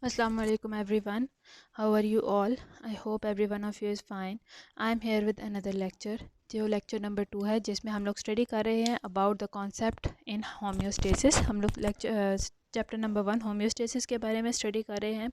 Assalamu alaikum everyone. How are you all? I hope every one of you is fine. I am here with another lecture जो lecture number 2 है जिसमें हम लोग study कर रहे हैं about the concept in homeostasis. हम लोग लेक्चर चैप्टर नंबर 1 होम्योस्टेसिस के बारे में स्टडी कर रहे हैं।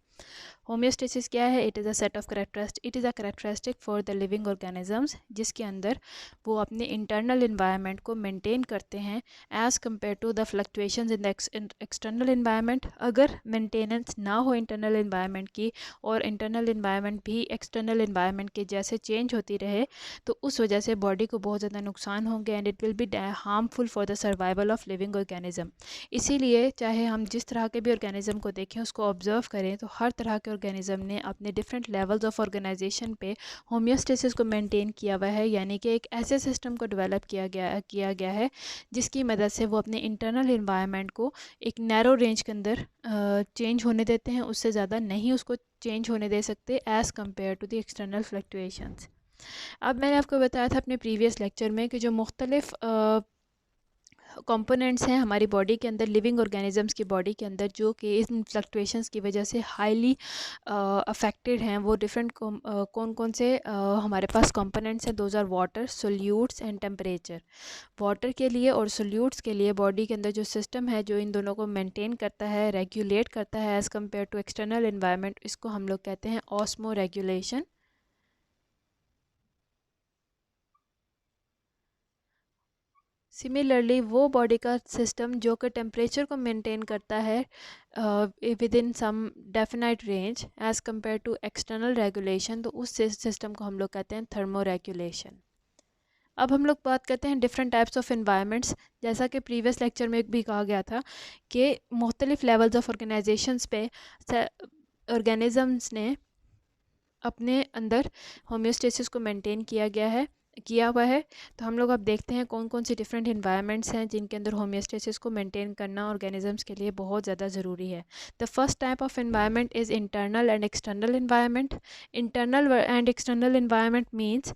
होम्योस्टेसिस क्या है? It is a characteristic for the living organisms, जिसके अंदर वो अपने इंटरनल इन्वायरमेंट को मेंटेन करते हैं as compare to the fluctuations in the external environment. अगर मेंटेनेंस ना हो इंटरनल इन्वायरमेंट की और इंटरनल इन्वायरमेंट भी एक्सटर्नल इन्वायरमेंट के जैसे चेंज होती रहे तो उस वजह से बॉडी को बहुत ज़्यादा नुकसान होंगे and it will be harmful for the survival of living organism. इसीलिए चाहे हम जिस तरह के भी ऑर्गेनिज्म को देखें, उसको ऑब्जर्व करें, तो हर तरह के ऑर्गेनिज्म ने अपने डिफरेंट लेवल्स ऑफ ऑर्गेनाइजेशन पे होम्योस्टेसिस को मेंटेन किया हुआ है, यानी कि एक ऐसे सिस्टम को डेवलप किया गया है जिसकी मदद से वो अपने इंटरनल इन्वायरमेंट को एक नैरो रेंज के अंदर चेंज होने देते हैं, उससे ज़्यादा नहीं उसको चेंज होने दे सकते as compare to the external fluctuations. अब मैंने आपको बताया था अपने प्रीवियस लेक्चर में कि जो मुख्तलिफ कंपोनेंट्स हैं हमारी बॉडी के अंदर, लिविंग ऑर्गेनिजम्स की बॉडी के अंदर, जो कि इन फ्लक्चुएशंस की वजह से हाईली अफेक्टेड हैं, वो डिफरेंट कौन कौन से हमारे पास कंपोनेंट्स हैं। Those are water, solutes and temperature. Water के लिए और सोल्यूट्स के लिए बॉडी के अंदर जो सिस्टम है जो इन दोनों को मेंटेन करता है, रेगुलेट करता है as compare to external environment, इसको हम लोग कहते हैं ऑस्मो रेगुलेशन। सिमिलरली वो बॉडी का सिस्टम जो कि टेम्परेचर को मेंटेन करता है within some definite range as compare to external regulation, तो उस सिस्टम को हम लोग कहते हैं थर्मो रेगुलेशन। अब हम लोग बात करते हैं डिफरेंट टाइप्स ऑफ इन्वायरमेंट्स। जैसा कि प्रीवियस लेक्चर में भी कहा गया था कि मुख्तलिफ लेवल्स ऑफ ऑर्गेनाइजेशंस पे ऑर्गेनिजम्स ने अपने अंदर होम्योस्टेसिस को मेंटेन किया हुआ है। तो हम लोग अब देखते हैं कौन कौन सी डिफरेंट इन्वायरमेंट्स हैं जिनके अंदर होम्योस्टेसिस को मेंटेन करना ऑर्गेनिजम्स के लिए बहुत ज़्यादा ज़रूरी है। The first type of environment is internal and external environment. Internal and external environment means,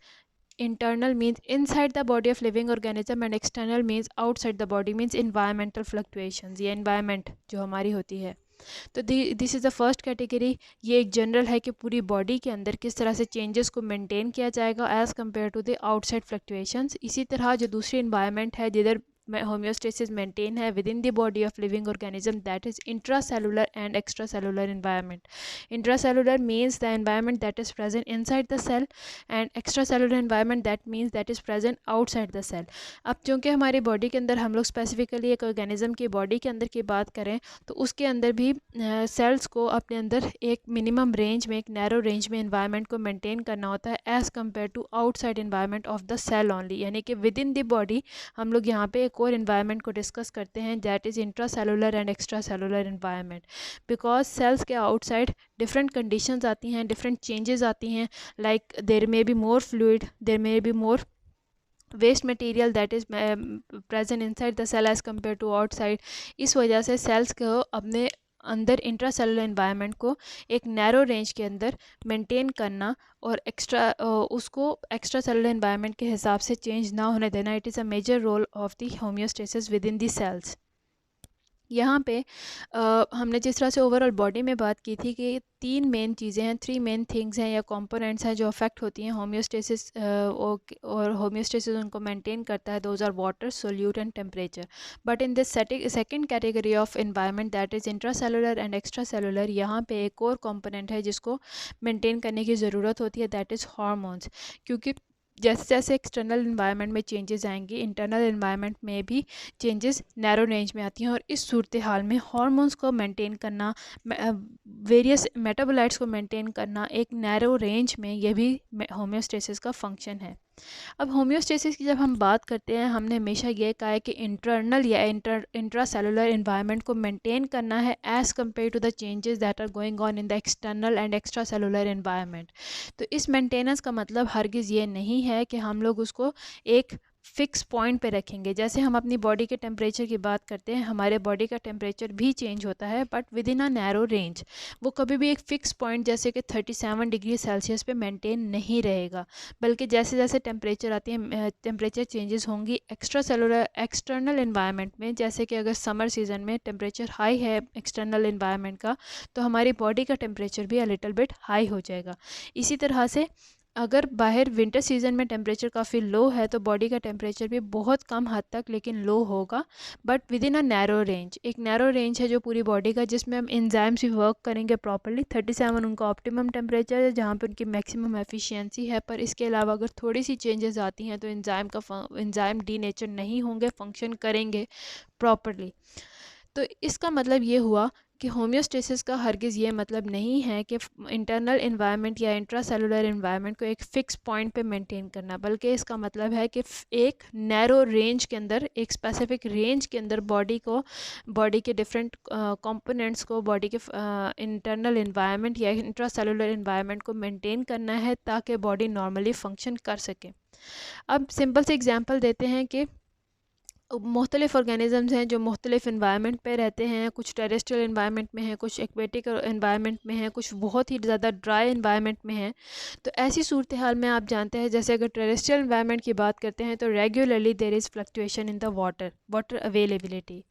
internal means inside the body of living organism and external means outside the body, means environmental fluctuations। ये environment जो हमारी होती है, तो this is the first category. ये एक general है कि पूरी बॉडी के अंदर किस तरह से चेंजेस को मेंटेन किया जाएगा as compare to the outside fluctuations. इसी तरह जो दूसरी इन्वायरमेंट है जिधर होम्योस्टेसिस मेंटेन है within the body of living organism, that is intracellular and extracellular environment. Intracellular means the environment that is present inside the cell and extracellular environment that means that is present outside the cell। अब चूँकि हमारी body के अंदर हम लोग specifically एक organism की body के अंदर की बात करें तो उसके अंदर भी सेल्स को अपने अंदर एक मिनिमम रेंज में, एक नैरो रेंज में इन्वायरमेंट को मेंटेन करना होता है as compare to outside environment of the cell only, यानी कि विद इन द बॉडी हम लोग यहाँ पे एक और इन्वायरमेंट को डिस्कस करते हैं that is intracellular and extracellular environment. Because cells के आउटसाइड डिफरेंट कंडीशंस आती हैं, डिफरेंट चेंजेस आती हैं, like there may be more fluid, there may be more waste material that is present inside the cell as compared to outside। इस वजह से sales को अपने अंदर इंट्रासेलुलर इन्वायरमेंट को एक नैरो रेंज के अंदर मेंटेन करना और उसको एक्स्ट्रा सेलुलर इन्वायरमेंट के हिसाब से चेंज ना होने देना, it is a major role of the homeostasis within the cells. यहाँ पे हमने जिस तरह से ओवरऑल बॉडी में बात की थी कि तीन मेन चीज़ें हैं, थ्री मेन थिंग्स हैं या कंपोनेंट्स हैं जो अफेक्ट होती हैं होम्योस्टेसिस, और होम्योस्टेसिस उनको मेंटेन करता है। Those are water, solute and temperature. But in this second category of environment that is intracellular and extracellular, यहाँ पे एक और कंपोनेंट है जिसको मेंटेन करने की ज़रूरत होती है, दैट इज़ हार्मोन्स। क्योंकि जैसे जैसे एक्सटर्नल इन्वायरमेंट में चेंजेस आएंगे, इंटरनल इन्वायरमेंट में भी चेंजेस नैरो रेंज में आती हैं, और इस सूरत हाल में हार्मोन्स को मेंटेन करना, वेरियस मेटाबोलाइट्स को मेंटेन करना एक नैरो रेंज में, यह भी होम्योस्टेसिस का फंक्शन है। अब होम्योस्टेसिस की जब हम बात करते हैं, हमने हमेशा ये कहा है कि इंटरनल या इंट्रासेलुलर इन्वायरमेंट को मेंटेन करना है as compare to the changes that are going on in the external and extracellular environment. तो इस मेंटेनेंस का मतलब हरगिज़ ये नहीं है कि हम लोग उसको एक फिक्स पॉइंट पे रखेंगे। जैसे हम अपनी बॉडी के टेम्परेचर की बात करते हैं, हमारे बॉडी का टेम्परेचर भी चेंज होता है but with in a narrow range. वो कभी भी एक फ़िक्स पॉइंट जैसे कि 37 डिग्री सेल्सियस पे मेंटेन नहीं रहेगा, बल्कि जैसे जैसे टेम्परेचर आती है टेम्परेचर चेंजेस होंगी एक्स्ट्रा सेलुलर एक्सटर्नल इन्वायरमेंट में। जैसे कि अगर समर सीज़न में टेम्परेचर हाई है एक्सटर्नल इन्वायरमेंट का, तो हमारी बॉडी का टेम्परेचर भी अ लिटिल बिट हाई हो जाएगा। इसी तरह से अगर बाहर विंटर सीज़न में टेम्परेचर काफ़ी लो है तो बॉडी का टेम्परेचर भी बहुत कम हद तक लेकिन लो होगा, but with in a narrow range. एक नैरो रेंज है जो पूरी बॉडी का, जिसमें हम एंजाइम्स भी वर्क करेंगे प्रॉपर्ली। 37 उनका ऑप्टिमम टेम्परेचर है जहाँ पे उनकी मैक्सिमम एफिशिएंसी है, पर इसके अलावा अगर थोड़ी सी चेंजेस आती हैं तो एंजाइम डीनेचर नहीं होंगे, फंक्शन करेंगे प्रॉपर्ली। तो इसका मतलब ये हुआ कि होम्योस्टेसिस का हरगिज़ ये मतलब नहीं है कि इंटरनल इन्वायरमेंट या इंट्रा सेलुलर इन्वायरमेंट को एक फ़िक्स पॉइंट पे मेंटेन करना, बल्कि इसका मतलब है कि एक नैरो रेंज के अंदर, एक स्पेसिफिक रेंज के अंदर बॉडी के डिफरेंट कंपोनेंट्स को, बॉडी के इंटरनल इन्वायरमेंट या इंट्रा सेलुलर इन्वायरमेंट को मेंटेन करना है ताकि बॉडी नॉर्मली फंक्शन कर सके। अब सिंपल से एग्जांपल देते हैं कि मुख्तलिफ़ ऑर्गेनिज़म्स हैं जो मुख्तलिफ़ इन्वायरमेंट पे रहते हैं। कुछ टेरेस्ट्रियल इन्वायरमेंट में हैं, कुछ एक्वेटिक इन्वायरमेंट में हैं, कुछ बहुत ही ज़्यादा ड्राई इन्वायरमेंट में हैं। तो ऐसी सूरत हाल में आप जानते हैं, जैसे अगर टेरेस्ट्रियल इन्वायरमेंट की बात करते हैं तो regularly there is fluctuation in the water availability.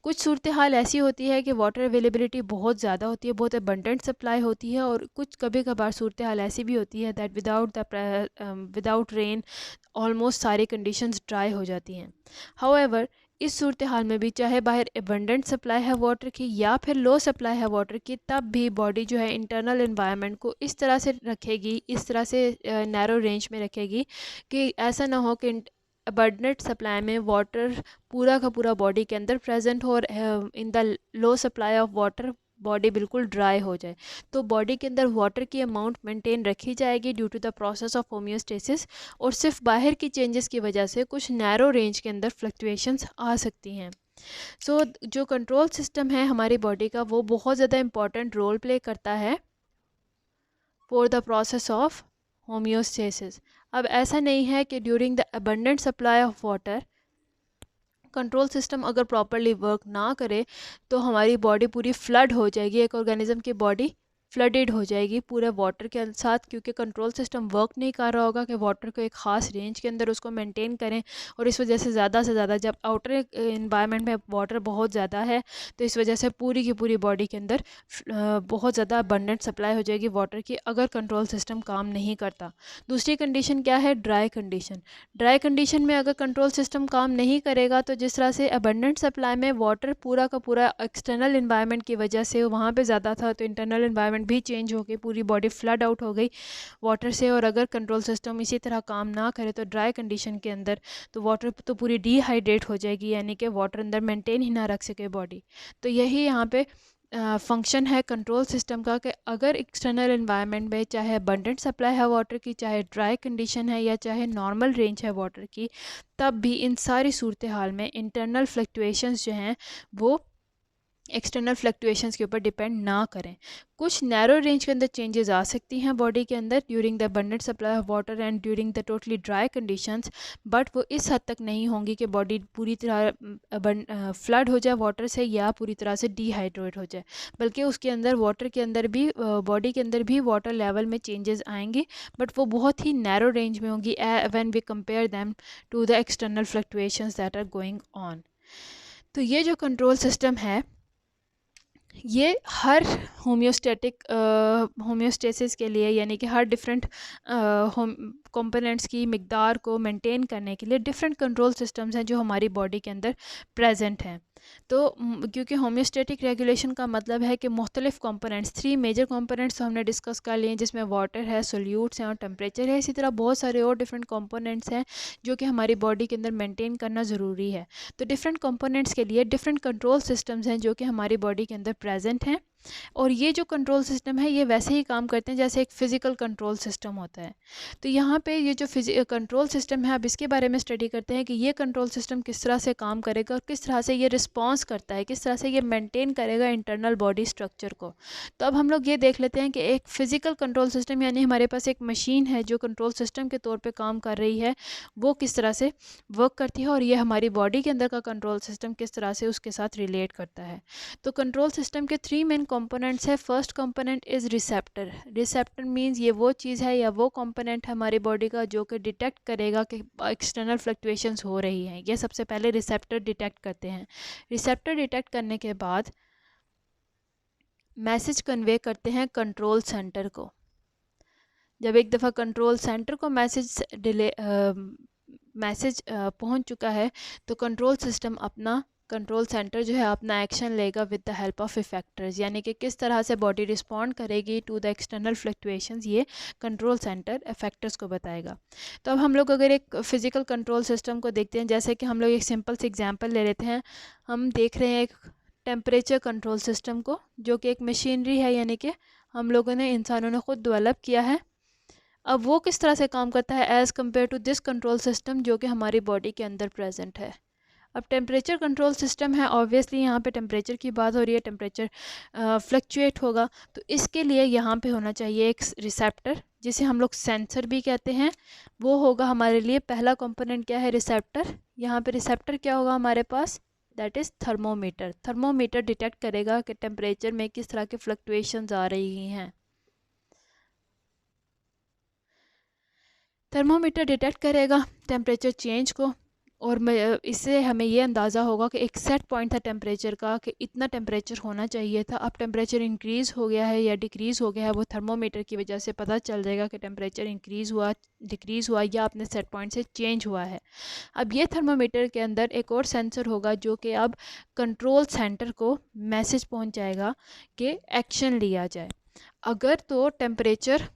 कुछ सूरत हाल ऐसी होती है कि वाटर अवेलेबिलिटी बहुत ज़्यादा होती है, बहुत अबंडेंट सप्लाई होती है, और कुछ कभी कभार सूरत हाल ऐसी भी होती है दैट विदाउट रेन ऑलमोस्ट सारी कंडीशंस ड्राई हो जाती हैं। हाउएवर इस सूरत हाल में भी चाहे बाहर एबंडेंट सप्लाई है वाटर की या फिर लो सप्लाई है वाटर की, तब भी बॉडी जो है इंटरनल इन्वायरमेंट को इस तरह से रखेगी, इस तरह से नैरो रेंज में रखेगी कि ऐसा ना हो कि अबंडेंट सप्लाई में वाटर पूरा का पूरा बॉडी के अंदर प्रेजेंट हो और in the low supply of water body बिल्कुल ड्राई हो जाए। तो बॉडी के अंदर वाटर की अमाउंट मेंटेन रखी जाएगी due to the process of homeostasis, और सिर्फ बाहर की चेंजेस की वजह से कुछ नैरो रेंज के अंदर फ्लक्चुएशंस आ सकती हैं। सो जो कंट्रोल सिस्टम है हमारी बॉडी का, वो बहुत ज़्यादा इंपॉर्टेंट रोल प्ले करता है for the process of homeostasis. अब ऐसा नहीं है कि during the abundant supply of water control system अगर प्रॉपरली वर्क ना करे तो हमारी बॉडी पूरी फ्लड हो जाएगी, एक ऑर्गेनिज्म की बॉडी फ्लडेड हो जाएगी पूरे वाटर के साथ, क्योंकि कंट्रोल सिस्टम वर्क नहीं कर रहा होगा कि वाटर को एक ख़ास रेंज के अंदर उसको मेंटेन करें। और इस वजह से ज़्यादा से ज़्यादा, जब आउटर इन्वायरमेंट में वाटर बहुत ज़्यादा है तो इस वजह से पूरी की पूरी बॉडी के अंदर बहुत ज़्यादा अबंडेंट सप्लाई हो जाएगी वाटर की, अगर कंट्रोल सिस्टम काम नहीं करता। दूसरी कंडीशन क्या है? Dry condition. ड्राई कंडीशन में अगर कंट्रोल सिस्टम काम नहीं करेगा तो जिस तरह से अबंडेंट सप्लाई में वाटर पूरा का पूरा एक्सटर्नल इन्वायरमेंट की वजह से वहाँ पे ज़्यादा था, तो इंटरनल इन्वायरमेंट भी चेंज हो गई, पूरी बॉडी फ्लड आउट हो गई वाटर से। और अगर कंट्रोल सिस्टम इसी तरह काम ना करे तो ड्राई कंडीशन के अंदर तो वाटर तो पूरी डिहाइड्रेट हो जाएगी, यानी कि वाटर अंदर मेंटेन ही ना रख सके बॉडी। तो यही यहाँ पे फंक्शन है कंट्रोल सिस्टम का कि अगर एक्सटर्नल इन्वायरमेंट में चाहे अबंडेंट सप्लाई है वाटर की, चाहे ड्राई कंडीशन है या चाहे नॉर्मल रेंज है वाटर की, तब भी इन सारी सूरत हाल में इंटरनल फ्लक्चुएशंस जो हैं वो एक्सटर्नल फ्लक्चुएशंस के ऊपर डिपेंड ना करें। कुछ नैरो रेंज के अंदर चेंजेस आ सकती हैं बॉडी के अंदर during the abundant supply of water and during the totally dry conditions, but वो इस हद तक नहीं होंगी कि बॉडी पूरी तरह फ्लड हो जाए वाटर से या पूरी तरह से डिहाइड्रेट हो जाए, बल्कि उसके अंदर वाटर के अंदर भी बॉडी के अंदर भी वाटर लेवल में चेंजेस आएंगी, बट वो बहुत ही नैरो रेंज में होंगी when we compare them to the external fluctuations that are going on. तो ये जो कंट्रोल सिस्टम है ये हर होम्योस्टेसिस के लिए, यानी कि हर डिफरेंट कंपोनेंट्स की मिकदार को मेंटेन करने के लिए डिफरेंट कंट्रोल सिस्टम्स हैं जो हमारी बॉडी के अंदर प्रेजेंट हैं। तो क्योंकि होम्योस्टेटिक रेगुलेशन का मतलब है कि मुख्तलिफ कंपोनेंट्स, 3 मेजर कंपोनेंट्स तो हमने डिस्कस कर लिए जिसमें वाटर है, सोल्यूट्स हैं और टेम्परेचर है। इसी तरह बहुत सारे और डिफरेंट कंपोनेंट्स हैं जो कि हमारी बॉडी के अंदर मेंटेन करना ज़रूरी है। तो डिफरेंट कंपोनेंट्स के लिए डिफरेंट कंट्रोल सिस्टम्स हैं जो कि हमारी बॉडी के अंदर प्रेजेंट हैं। और ये जो कंट्रोल सिस्टम है ये वैसे ही काम करते हैं जैसे एक फ़िज़िकल कंट्रोल सिस्टम होता है। तो यहाँ पे ये जो कंट्रोल सिस्टम है, अब इसके बारे में स्टडी करते हैं कि ये कंट्रोल सिस्टम किस तरह से काम करेगा और किस तरह से ये रिस्पॉन्स करता है, किस तरह से ये मेंटेन करेगा इंटरनल बॉडी स्ट्रक्चर को। तो अब हम लोग ये देख लेते हैं कि एक फ़िज़िकल कंट्रोल सिस्टम यानी हमारे पास एक मशीन है जो कंट्रोल सिस्टम के तौर पर काम कर रही है, वो किस तरह से वर्क करती है और ये हमारी बॉडी के अंदर का कंट्रोल सिस्टम किस तरह से उसके साथ रिलेट करता है। तो कंट्रोल सिस्टम के 3 मेन कंपोनेंट्स है। First component is receptor. Receptor means ये वो चीज़ है या वो कंपोनेंट है हमारी बॉडी का जो कि डिटेक्ट करेगा कि एक्सटर्नल फ्लक्चुएशंस हो रही हैं। ये सबसे पहले रिसेप्टर डिटेक्ट करते हैं। रिसेप्टर डिटेक्ट करने के बाद मैसेज कन्वे करते हैं कंट्रोल सेंटर को। जब एक दफ़ा कंट्रोल सेंटर को मैसेज पहुंच चुका है तो कंट्रोल सिस्टम कंट्रोल सेंटर जो है अपना एक्शन लेगा with the help of effectors, यानी कि किस तरह से बॉडी रिस्पॉन्ड करेगी टू द एक्सटर्नल फ्लक्चुएशंस, ये कंट्रोल सेंटर इफेक्टर्स को बताएगा। तो अब हम लोग अगर एक फ़िज़िकल कंट्रोल सिस्टम को देखते हैं, जैसे कि हम लोग एक सिंपल सी एग्जांपल ले लेते हैं। हम देख रहे हैं एक टेम्परेचर कंट्रोल सिस्टम को जो कि एक मशीनरी है, यानी कि हम लोगों ने इंसानों ने ख़ुद डेवलप किया है। अब वो किस तरह से काम करता है as compare to this control system जो कि हमारी बॉडी के अंदर प्रेजेंट है। अब टेम्परेचर कंट्रोल सिस्टम है, ऑब्वियसली यहाँ पे टेम्परेचर की बात हो रही है, टेम्परेचर फ्लक्चुएट होगा, तो इसके लिए यहाँ पे होना चाहिए एक रिसेप्टर जिसे हम लोग सेंसर भी कहते हैं। वो होगा हमारे लिए पहला कंपोनेंट क्या है, रिसेप्टर। यहाँ पे रिसेप्टर क्या होगा हमारे पास, that is thermometer. Thermometer detect करेगा कि टेम्परेचर में किस तरह के फ्लक्चुएशंस आ रही हैं। थर्मोमीटर डिटेक्ट करेगा टेम्परेचर चेंज को और इससे हमें ये अंदाज़ा होगा कि एक सेट पॉइंट था टेम्परेचर का कि इतना टेम्परेचर होना चाहिए था। अब टेम्परेचर इंक्रीज़ हो गया है या डिक्रीज़ हो गया है, वो थर्मोमीटर की वजह से पता चल जाएगा कि टेम्परेचर इंक्रीज़ हुआ, डिक्रीज़ हुआ या अपने सेट पॉइंट से चेंज हुआ है। अब ये थर्मोमीटर के अंदर एक और सेंसर होगा जो कि अब कंट्रोल सेंटर को मैसेज पहुँचाएगा कि एक्शन लिया जाए। अगर तो टेम्परेचर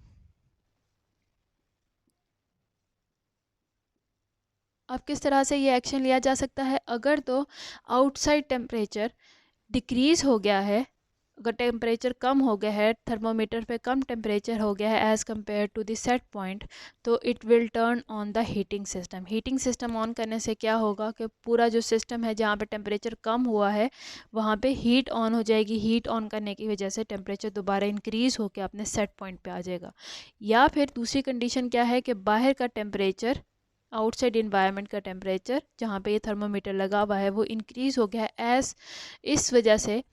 अब किस तरह से ये एक्शन लिया जा सकता है, अगर तो आउटसाइड टेम्परेचर डिक्रीज़ हो गया है, अगर टेम्परेचर कम हो गया है, थर्मोमीटर पे कम टेम्परेचर हो गया है as compare to the set point, तो it will turn on the heating system. Heating system on करने से क्या होगा कि पूरा जो सिस्टम है जहाँ पे टेम्परेचर कम हुआ है वहाँ पे हीट ऑन हो जाएगी। हीट ऑन करने की वजह से टेम्परेचर दोबारा इंक्रीज़ होकर अपने सेट पॉइंट पे आ जाएगा। या फिर दूसरी कंडीशन क्या है कि बाहर का टेम्परेचर, आउटसाइड इन्वायरमेंट का टेम्परेचर जहाँ पे ये थर्मोमीटर लगा हुआ है वो इंक्रीज़ हो गया है, इस वजह से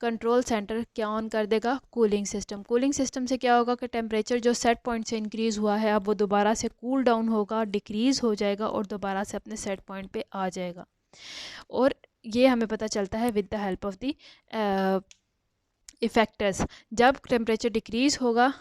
कंट्रोल सेंटर क्या ऑन कर देगा, कूलिंग सिस्टम। कूलिंग सिस्टम से क्या होगा कि टेम्परेचर जो सेट पॉइंट से इंक्रीज़ हुआ है अब वो दोबारा से कूल डाउन होगा, डिक्रीज़ हो जाएगा और दोबारा से अपने सेट पॉइंट पे आ जाएगा। और ये हमें पता चलता है with the help of the effectors. जब टेम्परेचर डिक्रीज़ होगा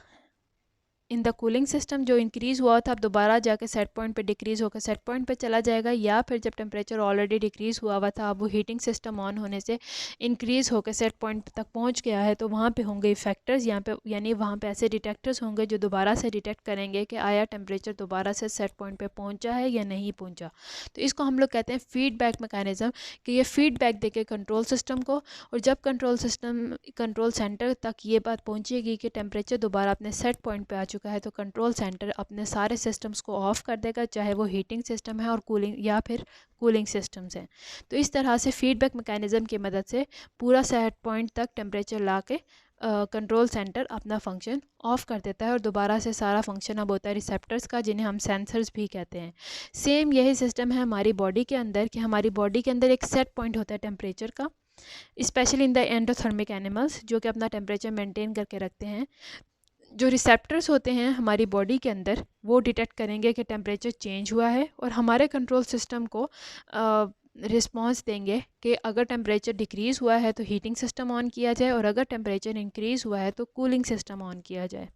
इन द कूलिंग सिस्टम, जो इंक्रीज़ हुआ था अब दोबारा जाके सेट पॉइंट पे डिक्रीज़ होकर सेट पॉइंट पे चला जाएगा। या फिर जब टेम्परेचर ऑलरेडी डिक्रीज़ हुआ हुआ था अब वो हीटिंग सिस्टम ऑन होने से इंक्रीज़ होकर सेट पॉइंट तक पहुंच गया है, तो वहाँ पे होंगे इफेक्टर्स यहाँ पे, यानी वहाँ पे ऐसे डिटेक्टर्स होंगे जो दोबारा से डिटेक्ट करेंगे कि आया टेम्परेचर दोबारा से सेट पॉइंट पर पहुँचा है या नहीं पहुँचा। तो इसको हम लोग कहते हैं फीडबैक मैकेनिज़्म, कि ये फीडबैक देके कंट्रोल सिस्टम को, और जब कंट्रोल सेंटर तक ये बात पहुँचेगी कि टेम्परेचर दोबारा अपने सेट पॉइंट पर आ चुका है तो कंट्रोल सेंटर अपने सारे सिस्टम्स को ऑफ कर देगा, चाहे वो हीटिंग सिस्टम है और कूलिंग या फिर कूलिंग सिस्टम्स हैं। तो इस तरह से फीडबैक मैकेनिज़्म की मदद से पूरा सेट पॉइंट तक टेम्परेचर ला के कंट्रोल सेंटर अपना फंक्शन ऑफ कर देता है और दोबारा से सारा फंक्शन अब होता है रिसेप्टर्स का, जिन्हें हम सेंसर्स भी कहते हैं। सेम यही सिस्टम है हमारी बॉडी के अंदर, कि हमारी बॉडी के अंदर एक सेट पॉइंट होता है टेम्परेचर का, specially in the endothermic animals जो कि अपना टेम्परेचर मेंटेन करके रखते हैं। जो रिसेप्टर्स होते हैं हमारी बॉडी के अंदर वो डिटेक्ट करेंगे कि टेम्परेचर चेंज हुआ है और हमारे कंट्रोल सिस्टम को रिस्पॉन्स देंगे कि अगर टेम्परेचर डिक्रीज़ हुआ है तो हीटिंग सिस्टम ऑन किया जाए और अगर टेम्परेचर इंक्रीज़ हुआ है तो कूलिंग सिस्टम ऑन किया जाए।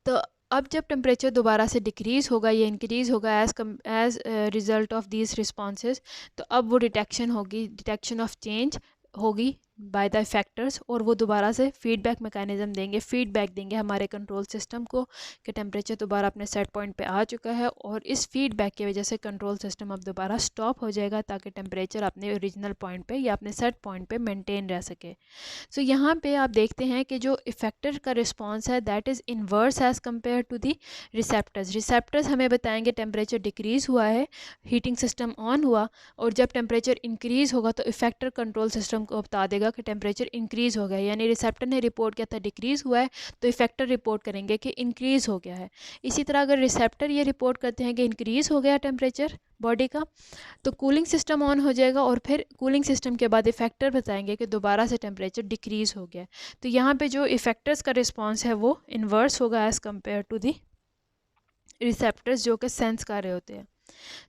तो अब जब टेम्परेचर दोबारा से डिक्रीज़ होगा या इंक्रीज़ होगा as result of these responses, तो अब वो डिटेक्शन होगी, डिटेक्शन ऑफ चेंज होगी बाय द इफेक्टर्स, और वो दोबारा से फीडबैक मैकेनिज्म देंगे, फीडबैक देंगे हमारे कंट्रोल सिस्टम को कि टेम्परेचर दोबारा अपने सेट पॉइंट पे आ चुका है, और इस फीडबैक की वजह से कंट्रोल सिस्टम अब दोबारा स्टॉप हो जाएगा ताकि टेम्परेचर अपने ओरिजिनल पॉइंट पे या अपने सेट पॉइंट पे मेंटेन रह सके। सो यहाँ पे आप देखते हैं कि जो इफेक्टर का रिस्पॉन्स है that is inverse as compare to the receptors. Receptors हमें बताएंगे टेम्परेचर डिक्रीज़ हुआ है, हीटिंग सिस्टम ऑन हुआ, और जब टेम्परेचर इंक्रीज़ होगा तो इफेक्टर कंट्रोल सिस्टम को बता देगा कि टेम्परेचर इंक्रीज़ हो गया है। यानी रिसेप्टर ने रिपोर्ट किया था डिक्रीज़ हुआ है तो इफेक्टर रिपोर्ट करेंगे कि इंक्रीज़ हो गया है। इसी तरह अगर रिसेप्टर ये रिपोर्ट करते हैं कि इंक्रीज़ हो गया टेम्परेचर बॉडी का, तो कूलिंग सिस्टम ऑन हो जाएगा, और फिर कूलिंग सिस्टम के बाद इफेक्टर बताएंगे कि दोबारा से टेम्परेचर डिक्रीज़ हो गया। तो यहाँ पे जो इफेक्टर्स का रिस्पॉन्स है वो इन्वर्स होगा as compare to the receptors जो कि सेंस कर रहे होते हैं।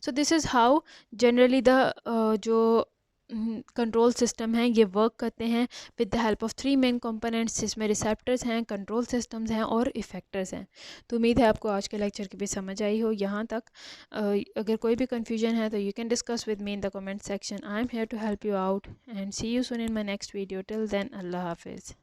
So this is how generally the जो कंट्रोल सिस्टम हैं ये वर्क करते हैं with the help of 3 main components, जिसमें रिसेप्टर्स हैं, कंट्रोल सिस्टम्स हैं और इफेक्टर्स हैं। तो उम्मीद है आपको आज के लेक्चर की भी समझ आई हो यहाँ तक। अगर कोई भी कन्फ्यूजन है तो you can discuss with me in the comment section. I am here to help you out and see you soon in my next video. Till then, अल्लाह हाफिज़।